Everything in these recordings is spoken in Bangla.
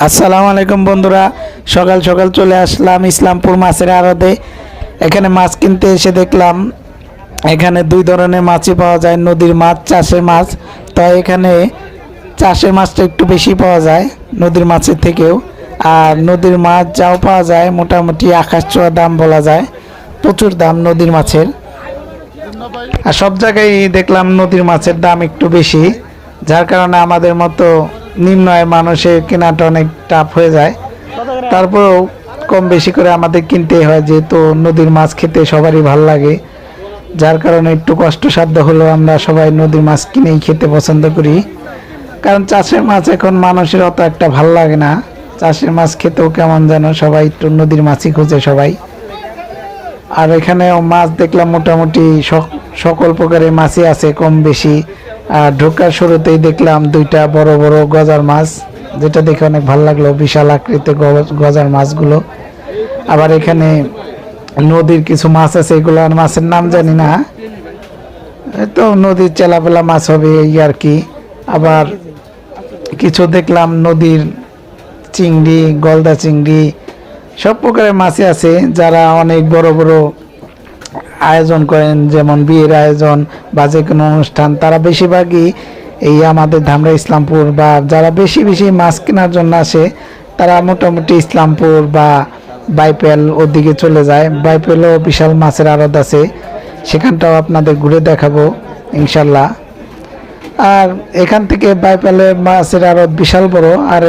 আসসালামু আলাইকুম বন্ধুরা, সকাল সকাল চলে আসলাম ইসলামপুর মাছের আড়তে। এখানে মাছ কিনতে এসে দেখলাম এখানে দুই ধরনের মাছই পাওয়া যায়, নদীর মাছ, চাষের মাছ। তো এখানে চাষের মাছটা একটু বেশি পাওয়া যায় নদীর মাছের থেকেও। আর নদীর মাছ যাও পাওয়া যায় মোটামুটি আকাশ ছোঁয়া দাম বলা যায়, প্রচুর দাম নদীর মাছের। আর সব জায়গায় দেখলাম নদীর মাছের দাম একটু বেশি, যার কারণে আমাদের মতো নিম্ন আয়ের মানুষের কেনাটা অনেক টাফ হয়ে যায়। তারপরেও কম বেশি করে আমাদের কিনতেই হয়, যেহেতু নদীর মাছ খেতে সবারই ভালো লাগে। যার কারণে একটু কষ্টসাধ্য হলেও আমরা সবাই নদীর মাছ কিনেই খেতে পছন্দ করি, কারণ চাষের মাছ এখন মানুষের অত একটা ভালো লাগে না। চাষের মাছ খেতেও কেমন যেন, সবাই একটু নদীর মাছই খুঁজে সবাই। আর এখানেও মাছ দেখলাম মোটামুটি সকল প্রকারের মাছই আছে কম বেশি। আর ঢোকার শুরুতেই দেখলাম দুইটা বড় বড় গজার মাছ, যেটা দেখে অনেক ভালো লাগলো, বিশাল আকৃতির গজার মাছগুলো। আবার এখানে নদীর কিছু মাছ আছে, এগুলো মাছের নাম জানি না, তো নদীর চেলাপেলা মাছ হবে এই আর কি। আবার কিছু দেখলাম নদীর চিংড়ি, গলদা চিংড়ি, সব প্রকারের মাছই আছে। যারা অনেক বড় বড় আয়োজন করেন, যেমন বিয়ের আয়োজন বা যে কোনো অনুষ্ঠান, তারা বেশিরভাগই এই আমাদের ধামরা ইসলামপুর, বা যারা বেশি বেশি মাছ কেনার জন্য আসে তারা মোটামুটি ইসলামপুর বা বাইপেল ওদিকে চলে যায়। বাইপেলও বিশাল মাছের আড়ত আছে, সেখানটাও আপনাদের ঘুরে দেখাবো ইনশাল্লাহ। আর এখান থেকে বাইপেলের মাছের আড়ত বিশাল বড়, আর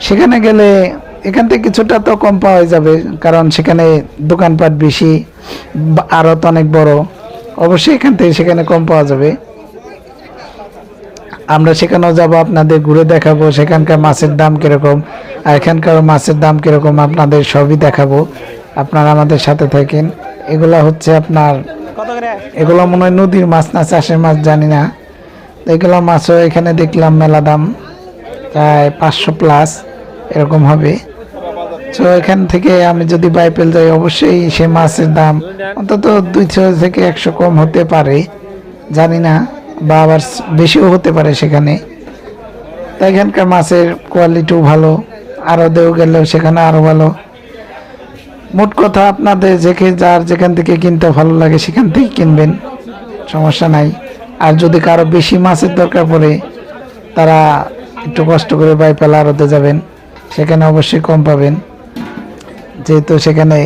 সেখানে গেলে এখান থেকে কিছুটা তো কম পাওয়া যাবে, কারণ সেখানে দোকানপাট বেশি, আড়ত অনেক বড়। অবশ্যই এখান থেকে সেখানে কম পাওয়া যাবে। আমরা সেখানেও যাব, আপনাদের ঘুরে দেখাবো সেখানকার মাছের দাম কীরকম আর এখানকার মাছের দাম কীরকম, আপনাদের সবই দেখাবো। আপনারা আমাদের সাথে থাকেন। এগুলো হচ্ছে আপনার, এগুলো মনে হয় নদীর মাছ না চাষের মাছ জানি না। এগুলো মাছও এখানে দেখলাম মেলা দাম, প্রায় 500 প্লাস এরকম হবে। তো এখান থেকে আমি যদি বাইপেল যাই, অবশ্যই সে মাছের দাম অন্তত 200 থেকে 100 কম হতে পারে, জানি না, বা আবার বেশিও হতে পারে সেখানে। তাই এখানকার মাছের কোয়ালিটিও ভালো, আরও দেও গেলেও সেখানে আরও ভালো। মোট কথা আপনাদের যার যেখান থেকে কিনতে ভালো লাগে সেখান থেকে কিনবেন, সমস্যা নাই। আর যদি কারো বেশি মাছের দরকার পড়ে, তারা একটু কষ্ট করে বাইপেল আড়তে যাবেন, সেখানে অবশ্যই কম পাবেন, যেহেতু সেখানে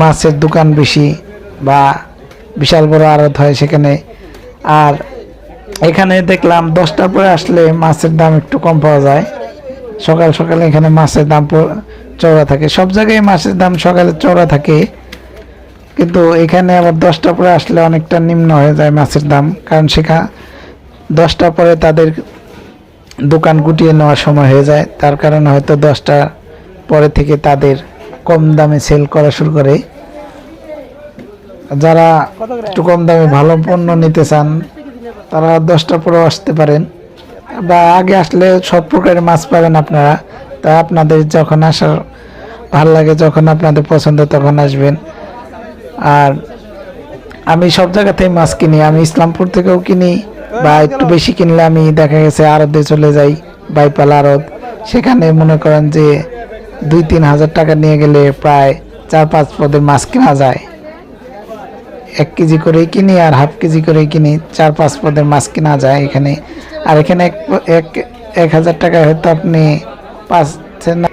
মাছের দোকান বেশি বা বিশাল বড় আড়ত হয় সেখানে। আর এখানে দেখলাম 10টার পরে আসলে মাছের দাম একটু কম পাওয়া যায়। সকাল সকালে এখানে মাছের দাম চওড়া থাকে, সব জায়গায় মাছের দাম সকালে চওড়া থাকে, কিন্তু এখানে আবার 10টার পরে আসলে অনেকটা নিম্ন হয়ে যায় মাছের দাম, কারণ সেখানে 10টার পরে তাদের দোকান গুটিয়ে নেওয়ার সময় হয়ে যায়। তার কারণে হয়তো 10টার পরে থেকে তাদের কম দামে সেল করা শুরু করে। যারা একটু কম দামে ভালো পণ্য নিতে চান, তারা 10টার পরেও আসতে পারেন, বা আগে আসলে সব প্রকারের মাছ পাবেন আপনারা। তা আপনাদের যখন আসার ভালো লাগে, যখন আপনাদের পছন্দ, তখন আসবেন। আর আমি সব জায়গাতেই মাছ কিনি, আমি ইসলামপুর থেকেও কিনি, বা একটু বেশি কিনলে আমি দেখা গেছে আড়তে চলে যাই, বাইপাল আড়ত। সেখানে মনে করেন যে 2-3 হাজার টাকা নিয়ে গেলে প্রায় 4-5 পদের মাছ কেনা যায়। 1 কেজি করেই কিনি আর হাফ কেজি করেই কিনি, 4-5 পদের মাছ কেনা যায় এখানে। আর এখানে 1,000 টাকায় হয়তো আপনি পাচ্ছেন না।